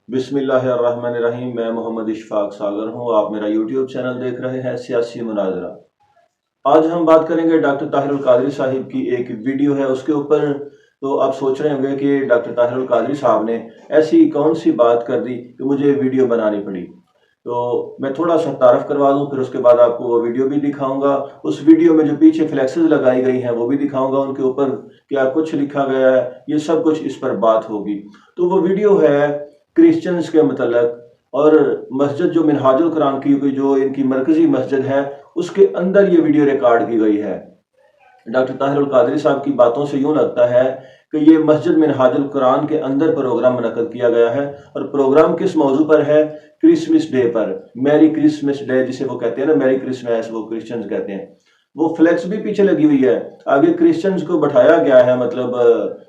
बिस्मिल्लाहिर्रहमानिर्रहीम। मैं मोहम्मद इशफाक सागर हूँ। आप मेरा यूट्यूब चैनल देख रहे हैं सियासी मुनाजरा। आज हम बात करेंगे डॉक्टर ताहिरुल कादरी साहिब की एक वीडियो है उसके ऊपर। तो आप सोच रहे होंगे कि डॉक्टर ताहिरुल कादरी साहब ने ऐसी कौन सी बात कर दी कि मुझे वीडियो बनानी पड़ी। तो मैं थोड़ा सा तारफ़ करवा दूं, फिर उसके बाद आपको वो वीडियो भी दिखाऊंगा। उस वीडियो में जो पीछे फ्लैक्सेस लगाई गई हैं वो भी दिखाऊंगा, उनके ऊपर क्या कुछ लिखा गया है, ये सब कुछ इस पर बात होगी। तो वो वीडियो है क्रिश्चियंस के मतलब, और मस्जिद जो मिनहाजुल कुरान की जो इनकी मरकजी मस्जिद है उसके अंदर ये वीडियो रिकॉर्ड की गई है। डॉक्टर ताहिरुल कादरी साहब की बातों से यूं लगता है कि ये मस्जिद मिनहाजुल कुरान के अंदर प्रोग्राम मुनक्कद किया गया है, और प्रोग्राम किस मौजू पर है? क्रिसमस डे पर, मैरी क्रिसमस डे जिसे वो कहते हैं ना, मैरी क्रिसमस वो क्रिश्चियंस कहते हैं। वो फ्लेक्स भी पीछे लगी हुई है, आगे क्रिश्चियंस को बैठाया गया है, मतलब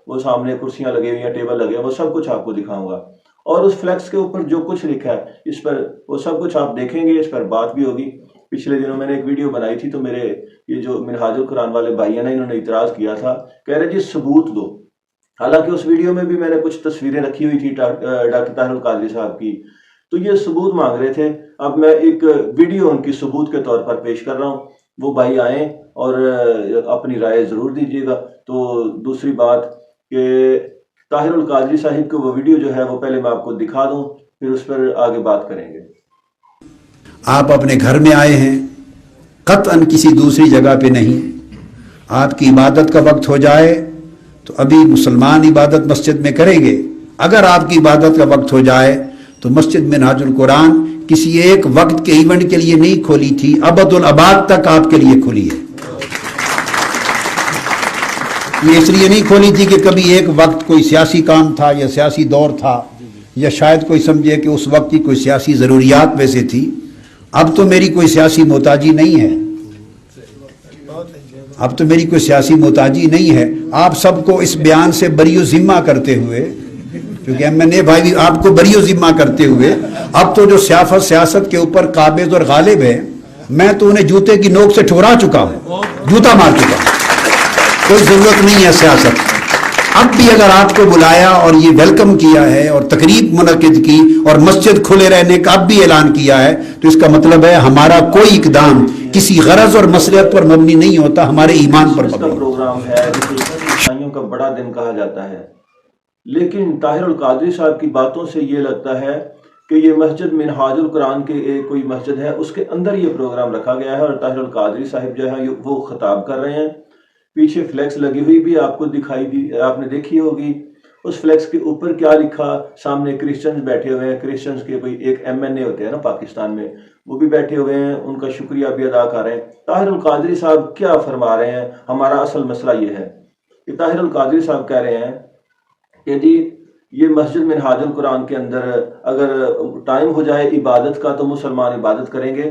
वो सामने कुर्सियां लगी हुई हैं, टेबल लगे हैं, वो सब कुछ आपको दिखाऊंगा। और उस फ्लेक्स के ऊपर जो कुछ लिखा है इस पर वो सब कुछ आप देखेंगे, इस पर बात भी होगी। पिछले दिनों मैंने एक वीडियो बनाई थी तो मेरे ये जो मिनहाजुल कुरान वाले भाई हैं ना, इन्होंने इतराज़ किया था, कह रहे जी सबूत दो। हालांकि उस वीडियो में भी मैंने कुछ तस्वीरें रखी हुई थी डॉक्टर ताहिरुल कादरी साहब की, तो ये सबूत मांग रहे थे। अब मैं एक वीडियो उनकी सबूत के तौर पर पेश कर रहा हूँ, वो भाई आए और अपनी राय ज़रूर दीजिएगा। तो दूसरी बात कि ताहिरुल कादरी साहिब की वो वीडियो जो है वो पहले मैं आपको दिखा दूं, फिर उस पर आगे बात करेंगे। आप अपने घर में आए हैं, कतअन किसी दूसरी जगह पे नहीं। आपकी इबादत का वक्त हो जाए तो अभी मुसलमान इबादत मस्जिद में करेंगे। अगर आपकी इबादत का वक्त हो जाए तो मस्जिद मिनहाजुल कुरान किसी एक वक्त के इवेंट के लिए नहीं खोली थी, अबदुल अबाद तक आपके लिए खुली है। ये इसलिए नहीं खोली थी कि कभी एक वक्त कोई सियासी काम था या सियासी दौर था, या शायद कोई समझे कि उस वक्त की कोई सियासी ज़रूरियात में से थी। अब तो मेरी कोई सियासी मोहताजी नहीं है, अब तो मेरी कोई सियासी मोहताजी नहीं है। आप सबको इस बयान से बरियो ज़िम्मा करते हुए, क्योंकि मैंने भाई भी आपको बरियो ज़िम्मा करते हुए, अब तो जो सियासत के ऊपर काबिज और गालिब है, मैं तो उन्हें जूते की नोक से ठुकरा चुका हूँ, जूता मार चुका हूँ। कोई ज़रूरत नहीं है सियासत। अब भी अगर आपको बुलाया और ये वेलकम किया है और तकरीब मुनक्किद की और मस्जिद खुले रहने का अब भी ऐलान किया है, तो इसका मतलब है हमारा कोई इकदाम किसी गरज और मसलहत पर मबनी नहीं होता, हमारे ईमान पर मबनी। प्रोग्राम है जिसे ईसाइयों का बड़ा दिन कहा जाता है, लेकिन ताहिरुल कादरी साहब की बातों से ये लगता है कि ये मस्जिद मिनहाजुल कुरान के कोई मस्जिद है उसके अंदर ये प्रोग्राम रखा गया है, और ताहिरुल कादरी साहब जो है वो खिताब कर रहे हैं। पीछे फ्लेक्स लगी हुई भी आपको दिखाई दी, आपने देखी होगी। उस फ्लेक्स के ऊपर क्या लिखा? सामने क्रिश्चियंस बैठे हुए हैं, क्रिश्चियंस के कोई एक MNA होते हैं ना पाकिस्तान में, वो भी बैठे हुए हैं, उनका शुक्रिया भी अदा कर रहे हैं। ताहिरुल कादरी साहब क्या फरमा रहे हैं? हमारा असल मसला ये है कि ताहिरुल कादरी साहब कह रहे हैं कि जी ये मस्जिद मिनहाजुल कुरान के अंदर अगर टाइम हो जाए इबादत का तो मुसलमान इबादत करेंगे,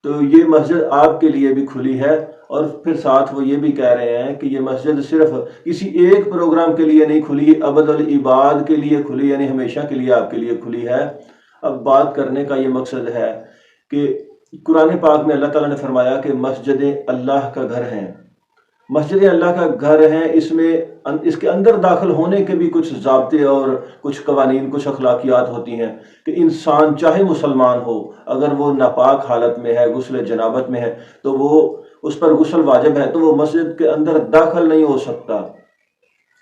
तो ये मस्जिद आपके लिए भी खुली है। और फिर साथ वो ये भी कह रहे हैं कि ये मस्जिद सिर्फ किसी एक प्रोग्राम के लिए नहीं खुली, अबदुल इबाद के लिए खुली, यानी हमेशा के लिए आपके लिए खुली है। अब बात करने का ये मकसद है कि कुरान पाक में अल्लाह ताला ने फरमाया कि मस्जिदें अल्लाह का घर हैं, मस्जिदें अल्लाह का घर हैं। इसके अंदर दाखिल होने के भी कुछ ज़ाब्ते और कुछ कवानीन, कुछ अखलाकियात होती हैं कि इंसान चाहे मुसलमान हो, अगर वो नापाक हालत में है, गुस्ल जनाबत में है, तो वो उस पर गुस्ल वाजिब है, तो वो मस्जिद के अंदर दाखिल नहीं हो सकता।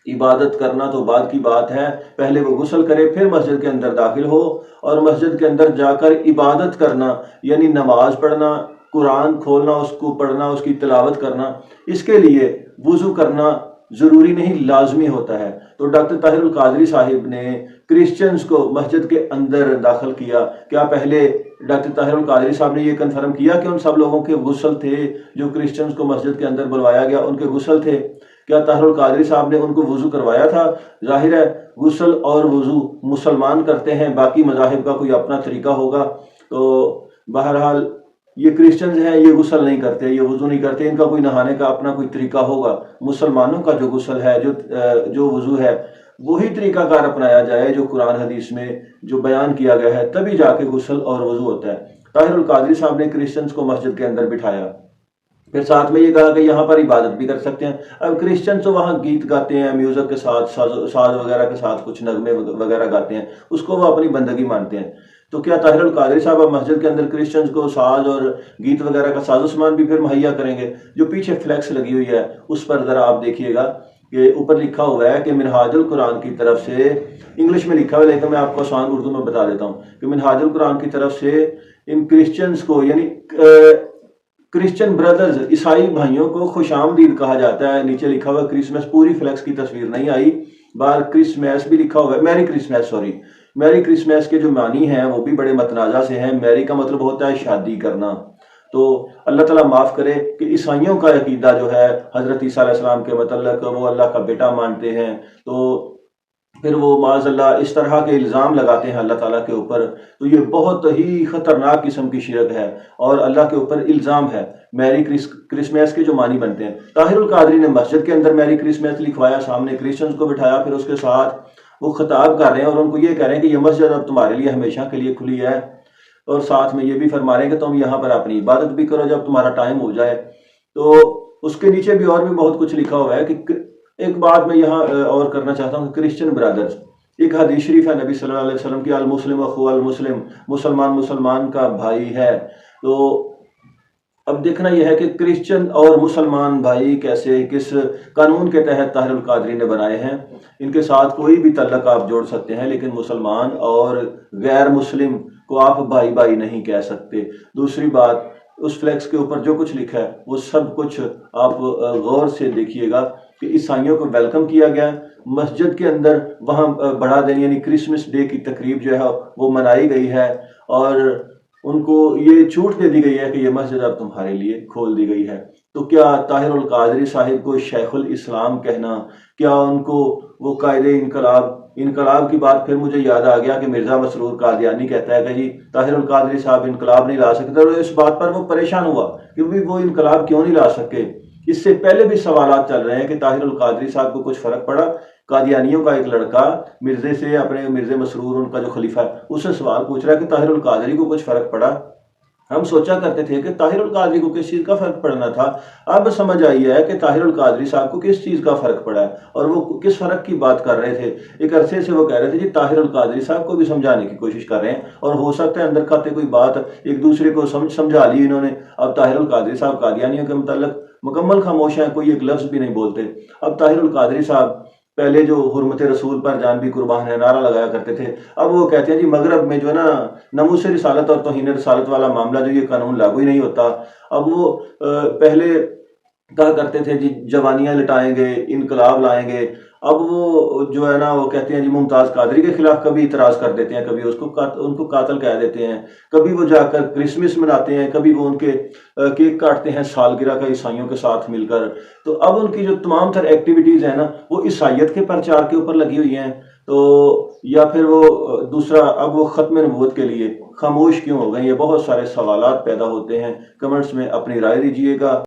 इबादत करना तो बाद की बात है, पहले वो गुस्ल करे फिर मस्जिद के अंदर दाखिल हो, और मस्जिद के अंदर जाकर इबादत करना यानी नमाज पढ़ना, कुरान खोलना, उसको पढ़ना, उसकी तिलावत करना, इसके लिए वुज़ू करना ज़रूरी नहीं, लाजमी होता है। तो डॉक्टर ताहिरुल कादरी साहिब ने क्रिश्चियंस को मस्जिद के अंदर दाखिल किया। क्या पहले डॉक्टर ताहिरुल कादरी साहब ने ये कन्फर्म किया कि उन सब लोगों के गुस्ल थे जो क्रिश्चियंस को मस्जिद के अंदर बुलवाया गया, उनके गुस्ल थे? क्या ताहिरुल कादरी साहब ने उनको वुज़ू करवाया था? जाहिर है गुस्ल और वुज़ू मुसलमान करते हैं, बाकी मज़ाहिब का कोई अपना तरीका होगा। तो बहरहाल ये क्रिश्चियंस हैं, ये गुस्ल नहीं करते, ये वुज़ू नहीं करते, इनका कोई नहाने का अपना कोई तरीका होगा। मुसलमानों का जो गुस्ल है, जो वुज़ू है, वही तरीकाकार अपनाया जाए जो कुरान हदीस में जो बयान किया गया है, तभी जाके गुस्ल और वुज़ू होता है। ताहिरुल कादरी साहब ने क्रिश्चियंस को मस्जिद के अंदर बिठाया, پھر ساتھ میں یہ کہا کہ یہاں پر عبادت بھی کر سکتے ہیں۔ اب کرسچن تو وہاں گیت گاتے ہیں، میوزک کے ساتھ، ساز وغیرہ کے ساتھ کچھ نغمے وغیرہ گاتے ہیں، اس کو وہ اپنی بندگی مانتے ہیں۔ تو کیا طاہر القادری صاحب اب مسجد کے اندر کرسچنز کو ساز اور گیت وغیرہ کا ساز و سامان بھی پھر مہیا کریں گے؟ جو پیچھے فلیکس لگی ہوئی ہے اس پر ذرا آپ دیکھیے گا کہ اوپر لکھا ہوا ہے کہ منہاج القرآن کی طرف سے، انگلش میں لکھا ہوا ہے لیکن میں آپ کو آسان اردو میں بتا دیتا ہوں کہ منہاج القرآن کی طرف سے ان کرسچنز کو، یعنی کرسچن بردرز، عیسائی بھائیوں کو خوش آمدید کہا جاتا ہے۔ نیچے لکھا ہوا ہے کرسمس، پوری فلیکس کی تصویر نہیں آئی، باہر کرسمس بھی لکھا ہوا ہے، میری کرسمس، میری کرسمس کے جو معنی ہیں وہ بھی بڑے متنازع سے ہیں۔ میری کا مطلب ہوتا ہے شادی کرنا۔ تو اللہ تعالیٰ معاف کرے کہ عیسائیوں کا عقیدہ جو ہے حضرت عیسیٰ علیہ السلام کے متعلق، وہ اللہ کا بیٹا مانتے ہیں، تو پھر وہ معاذ اللہ اس طرح کے الزام لگاتے ہیں اللہ تعالیٰ کے اوپر، تو یہ بہت ہی خطرناک قسم کی شرک ہے اور اللہ کے اوپر الزام ہے۔ میری کرسمس کے جو معنی بنتے ہیں، طاہر القادری نے مسجد کے اندر میری کرسمس لکھوایا، سامنے کرسچنز کو بٹھایا، پھر اس کے ساتھ وہ خطاب کر رہے ہیں اور ان کو یہ کہہ رہے ہیں کہ یہ مسجد اب تمہارے لیے ہمیشہ کے لیے کھلی ہے، اور ساتھ میں یہ بھی فرما رہے ہیں کہ تم یہاں پر اپنی عبادت بھی کرو جب تمہارا ٹائم ہو جائے۔ تو اس کے نیچے بھی اور بھی بہت کچھ لکھا ہوا ہے کہ ایک بات میں یہاں اور کرنا چاہتا ہوں کہ کرسچن برادرز، ایک حدیث شریف ہے نبی صلی اللہ علیہ وسلم کی، المسلم اخو المسلم، مسلمان مسلمان کا بھائی ہے۔ تو اب دیکھنا یہ ہے کہ کرسچن اور مسلمان بھائی کیسے، کس قانون کے تحت طاہر القادری نے بنائے ہیں، ان کے ساتھ کوئی بھی تعلق آپ جوڑ سکتے ہیں، لیکن مسلمان اور غیر مسلم کو آپ بھائی بھائی نہیں کہہ سکتے۔ دوسری بات، اس فلیکس کے اوپر جو کچھ لکھا ہے وہ سب کچھ آپ غور سے دیکھیے گا کہ عیسائیوں کو ویلکم کیا گیا مسجد کے اندر، وہاں بڑا دن یعنی کرسمس ڈے کی تقریب جو ہے وہ منائی گئی ہے، اور ان کو یہ چھوٹ دے دی گئی ہے کہ یہ مسجد اب تمہارے لیے کھول دی گئی ہے۔ تو کیا طاہر القادری صاحب کو شیخ الاسلام کہنا، کیا ان کو وہ قائد انقلاب کی بات پھر مجھے یاد آ گیا کہ مرزا مسرور قادیانی کہتا ہے کہ جی طاہر القادری صاحب انقلاب نہیں لا سکتے، اور اس بات پر وہ پریشان ہوا کہ وہ انقلاب کیوں نہیں لا سکے۔ اس سے پہلے بھی سوالات چل رہے ہیں کہ طاہر القادری صاحب کو کچھ فرق پڑا؟ قادیانیوں کا ایک لڑکا مرزے سے، اپنے مرزے مسرور ان کا جو خلیفہ ہے، اس سے سوال پوچھ رہا ہے کہ طاہر القادری کو کچھ فرق پڑا؟ ہم سوچا کرتے تھے کہ طاہر القادری کو کس چیز کا فرق پڑنا تھا، اب سمجھ آئی ہے کہ طاہر القادری صاحب کو کس چیز کا فرق پڑا ہے اور وہ کس فرق کی بات کر رہے تھے۔ ایک عرصے سے وہ کہہ رہے تھے جی طاہر القادری صاحب کو بھی سمجھانے کی کوشش کر رہے ہیں، اور ہو سکتا ہے اندر کھاتے کوئی بات ایک دوسرے کو سمجھا لی انہوں نے۔ اب طاہر القادری صاحب قادیانیوں کے متعلق مکمل خاموش ہیں، کوئی ایک لفظ بھی نہیں بولتے۔ اب طاہر القادری صاحب پہلے جو حرمت رسول پر جان بھی قربان ہے نعرہ لگایا کرتے تھے، اب وہ کہتے ہیں جی مغرب میں جو ہے نا ناموس رسالت اور توہین رسالت والا معاملہ جو یہ قانون لاگو ہی نہیں ہوتا۔ اب وہ پہلے کہا کرتے تھے جی جوانیاں لٹائیں گے، انقلاب لائیں گے، اب وہ جو ہے نا وہ کہتے ہیں جی ممتاز قادری کے خلاف کبھی اعتراض کر دیتے ہیں، کبھی ان کو قاتل کہہ دیتے ہیں، کبھی وہ جا کر کرسمس مناتے ہیں، کبھی وہ ان کے کیک کاٹتے ہیں سالگرہ کا عیسائیوں کے ساتھ مل کر۔ تو اب ان کی جو تمام تر ایکٹیویٹیز ہیں نا وہ عیسائیت کے پرچار کے اوپر لگی ہوئی ہیں، تو یا پھر وہ دوسرا اب وہ ختم نبوت کے لیے خاموش کیوں ہو گئے؟ یہ بہت سارے سوالات پیدا ہوتے ہیں۔ کمنٹس میں اپنی رائے دیجیے گا۔